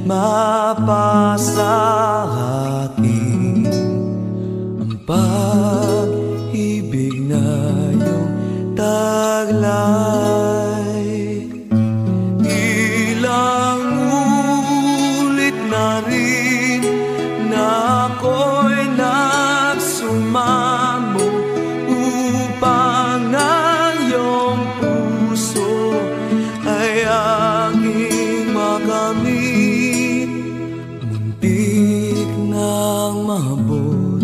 mapasa akin ang pag-ibig na iyong taglay. Ilang ulit na rin na ako'y nagsumamo upang ang iyong puso ay aking makamit. Muntik nang maabot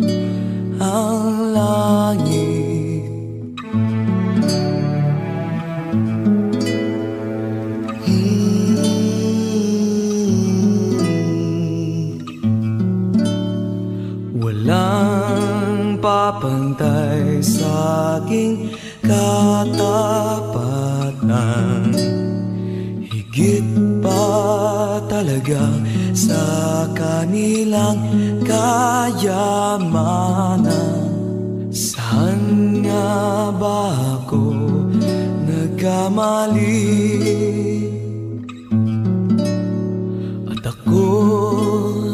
ang langit. Walang papantay sa aking katapatan, higit pa talaga sa kanilang kayamanan. Saan nga ba ako nagkamali? At ako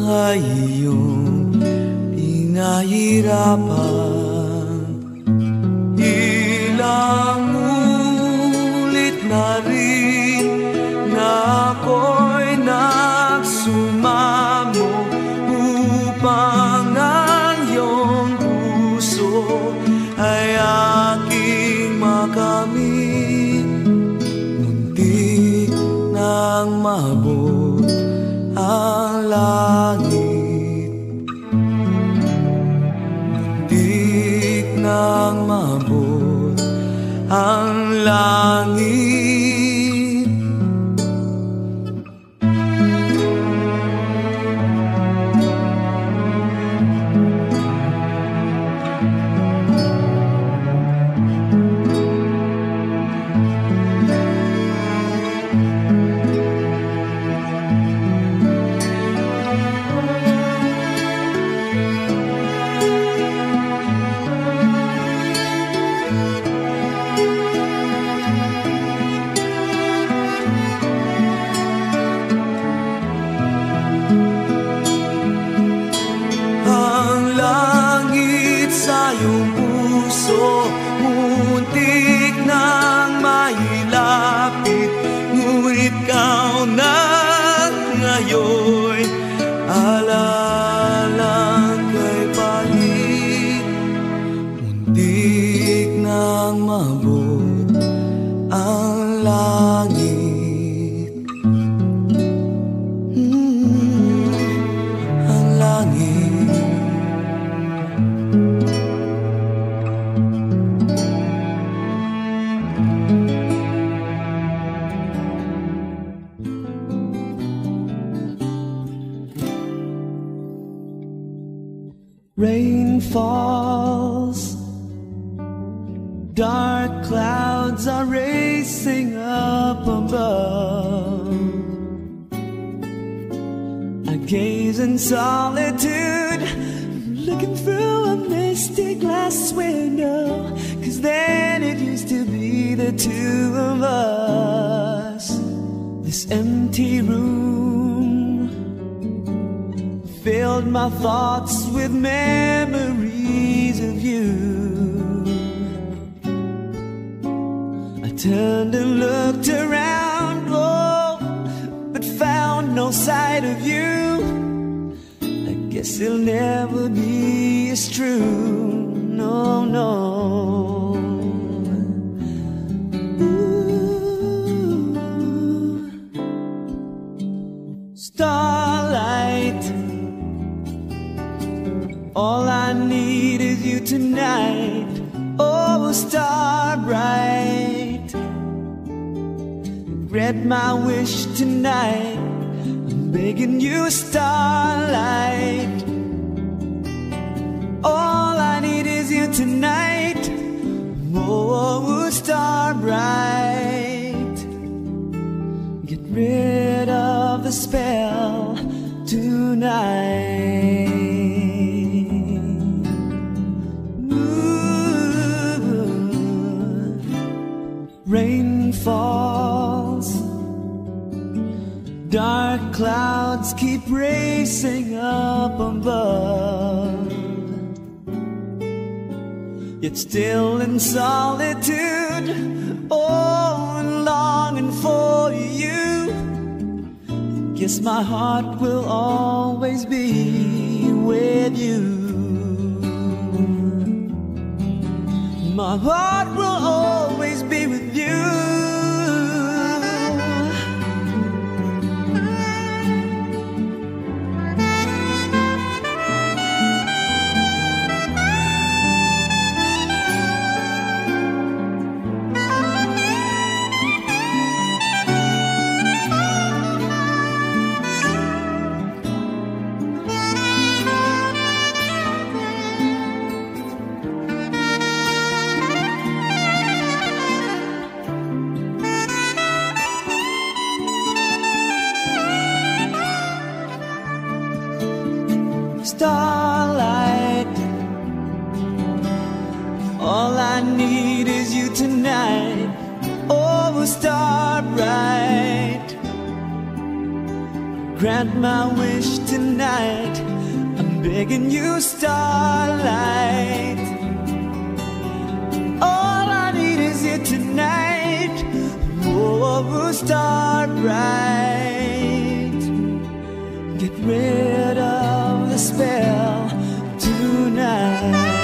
ay iyong pinahirapan. Ilang ulit na rin na ako'y nagsumamo upang ang iyong puso ay aking makamit. Muntik nang maabot ang langit. Muntik nang maabot ang langit. Muntik nang mailapit, ngunit ikaw na ngayon alalang kay palit. Muntik nang mabot ang langit. Ang langit. Rain falls, dark clouds are racing up above. I gaze in solitude, looking through a misty glass window, 'cause then it used to be the two of us. This empty room filled my thoughts with memories of you. I turned and looked around, oh, but found no sight of you. I guess it'll never be as true, no, no. Ooh. Starlight, all I need is you tonight. Oh, star bright, grant my wish tonight. I'm begging you, starlight. All I need is you tonight. Oh, star bright, get rid of the spell tonight. Rain falls, dark clouds keep racing up above, yet still in solitude, oh, and longing for you. Guess my heart will always be with you. My heart will always be with you. Starlight, all I need is you tonight. Oh, star bright, grant my wish tonight. I'm begging you, starlight. All I need is you tonight. Oh, star bright, get rid of the spell tonight.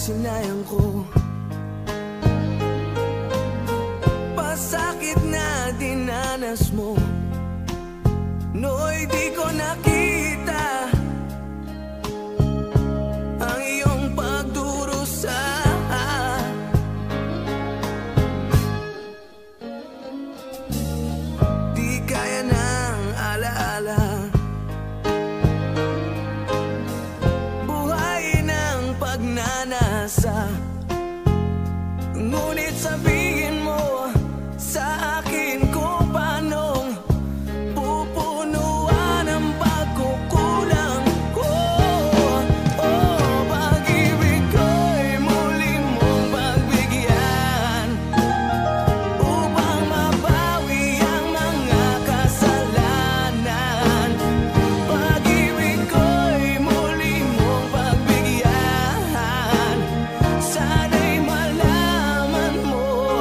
Sinayang ko, pasakit na dinanas mo, nooy di ko nakita ang iyong pagdurusa. Di kaya ng alaala pagnanasa, ngunit sabihin mo sa akin kung paanong pupunuan ang pagkukulang ko. Oh, pag-ibig ko'y muli mong pagbigyan upang mabawi ang mga kasalanan. Pag-ibig ko'y muli mong pagbigyan, sana'y malaman mo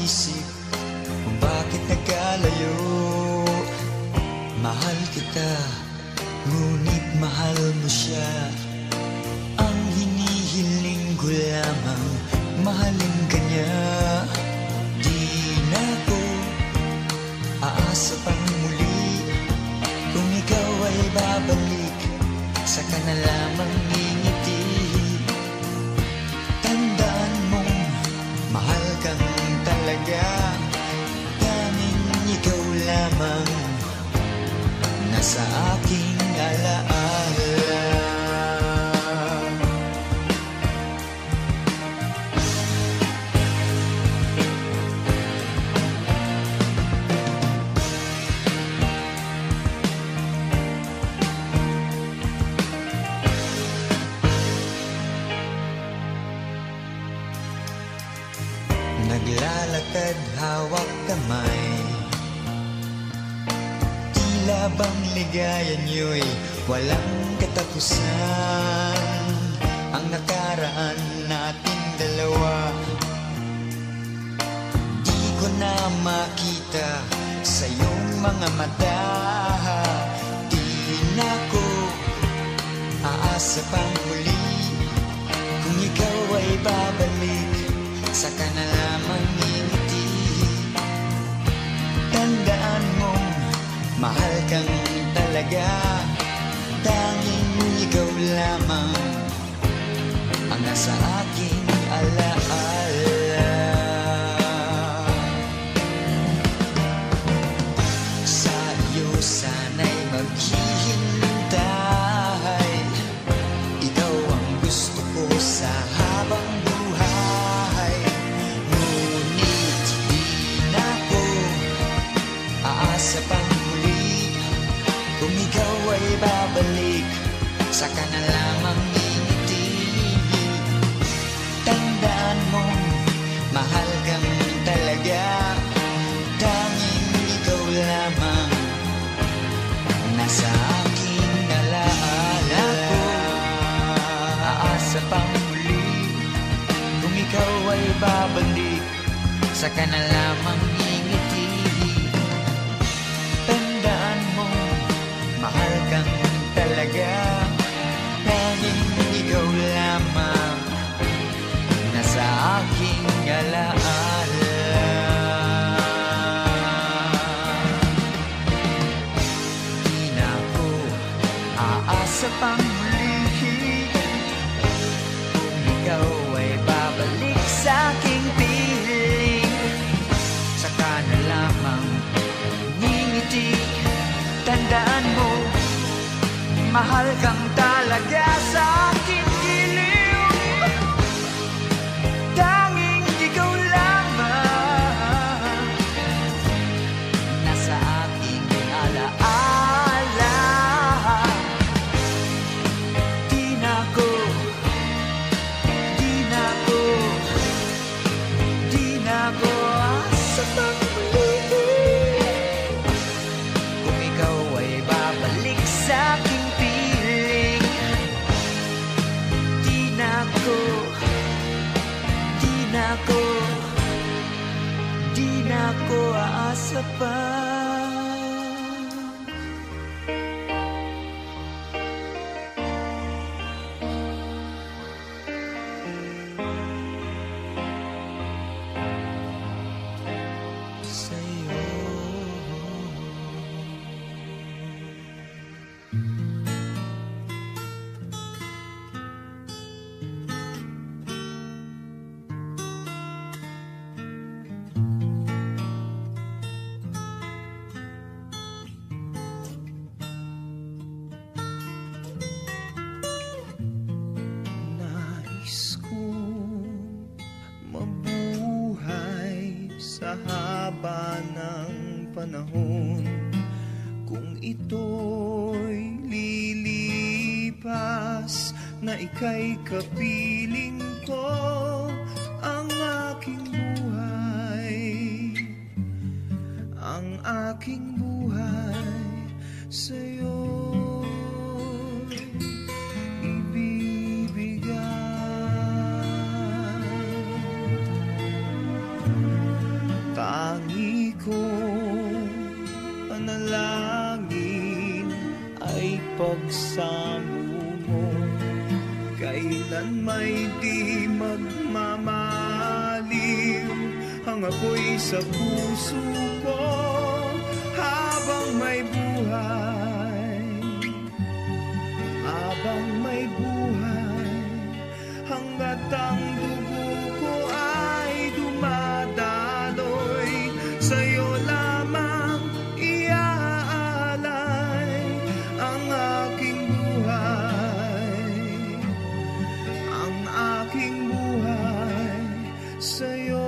isip kung bakit nagkalayo. Mahal kita, ngunit mahal mo siya. Ang hinihiling ko lamang, mahalin ka niya. Di na ko aasa pang muli, kung ikaw ay babalik, saka na lamang ngingiti. Tandaan mong mahal kang talaga, tanging ikaw lamang nasa aking alaala. Naglalakad hawak kamay, tila bang ligaya niyo'y walang katapusan. Ang nakaraan nating dalawa, di ko na makita sa iyong mga mata. Di na ko aasa pang muli, kung ikaw ay babalik, saka na lamang ngingiti. Tandaan mong mahal kang talaga, tanging ikaw lamang ang nasa aking alaala. Sa iyo sana'y maghihintay, ikaw ang gusto ko sa habang buhay. Ngunit di na ko aasa pang muli, kung ikaw ay babalik, saka na lamang ngingiti. Tandaan mong mahal kang talaga, tanging ikaw lamang nasa aking alaala. Aasa pang muli, kung ikaw ay babalik, saka na lamang ngingiti. Tandaan mo, mahal kang talaga, tanging ikaw lamang nasa aking alaala. Di na ako aasa pang muli, kung ikaw ay babalik sa aking piling, saka na lamang ngingiti. Tandaan mo, mahal kang talaga sa aking giliw, tanging ikaw lamang nasa aking alaala. Di na ko asa pang muli, kung ikaw ay babalik sa aking piling. Di na ko aasa pa. Sa haba ng panahon, kung ito'y lilipas, na ika'y kapiling ko, ang aking buhay, ang aking buhay sa'yo ibibigay. pagsamo mo, kailan may di magmamaliw ang apoy sa puso ko habang may buhay, habang may buhay, hanggat ang dugo ko ay dumadaloy, sa'yo lamang iaalay ang aking buhay, ang aking buhay sa'yo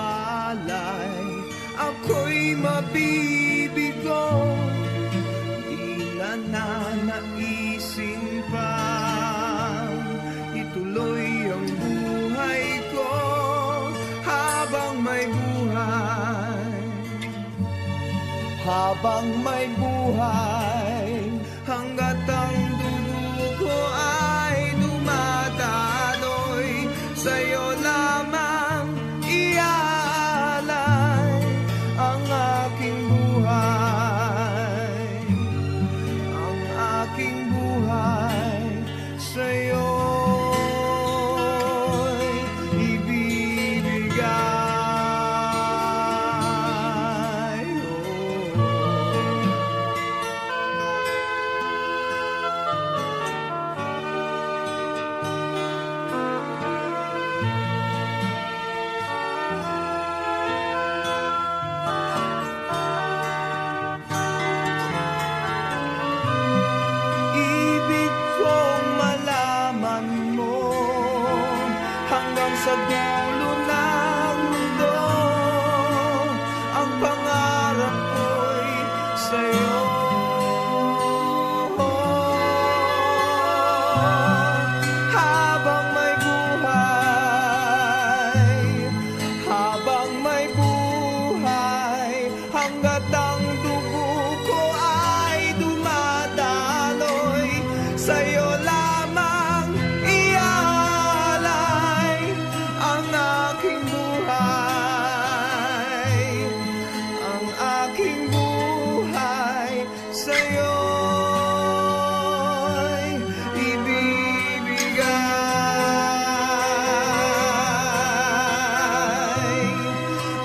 magwawalay, ako'y mabibigo, di na nanaisin pa ituloy ang buhay ko habang may buhay, habang may buhay, hanggat ang dugo ko ay dumadaloy, sa'yo lamang iaalay ang aking buhay, ang aking buhay sa'yo'y ibibigay. Sa dulo ng mundo, ang pangarap ko'y sa'yo. Habang may buhay, habang may buhay, hanggat ang dugo ko ay dumadaloy, sa'yo lamang iaalay ang aking buhay, ang aking buhay sa'yo'y ibibigay,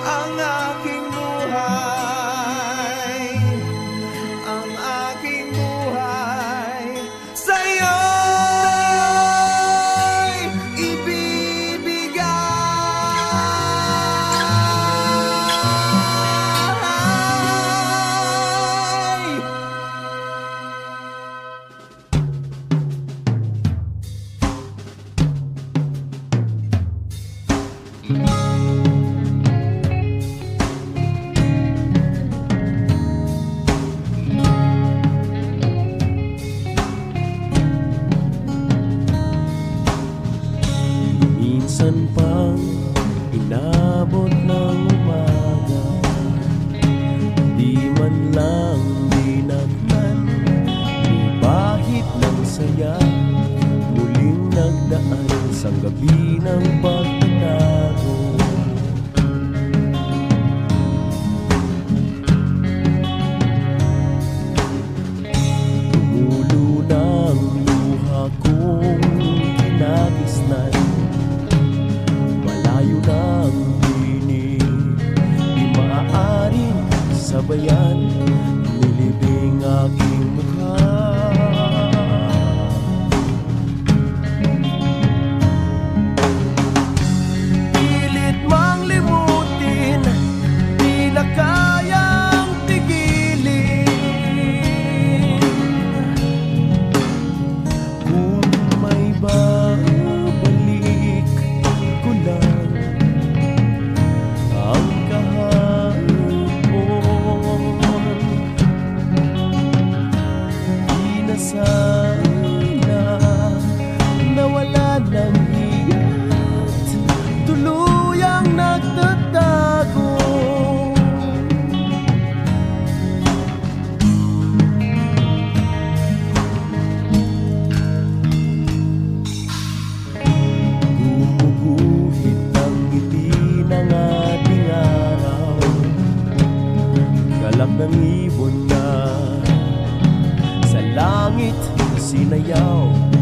ang aking buhay, ang aking buhay sa'yo'y ibibigay. Minsan pang inabot ng umaga, di man lang dinatnan, bahit ng saya, muling nagdaan sa gabi ng pagtatago. Tumulo ng luha kong kinagisnan, malayo ng dinig sinayaw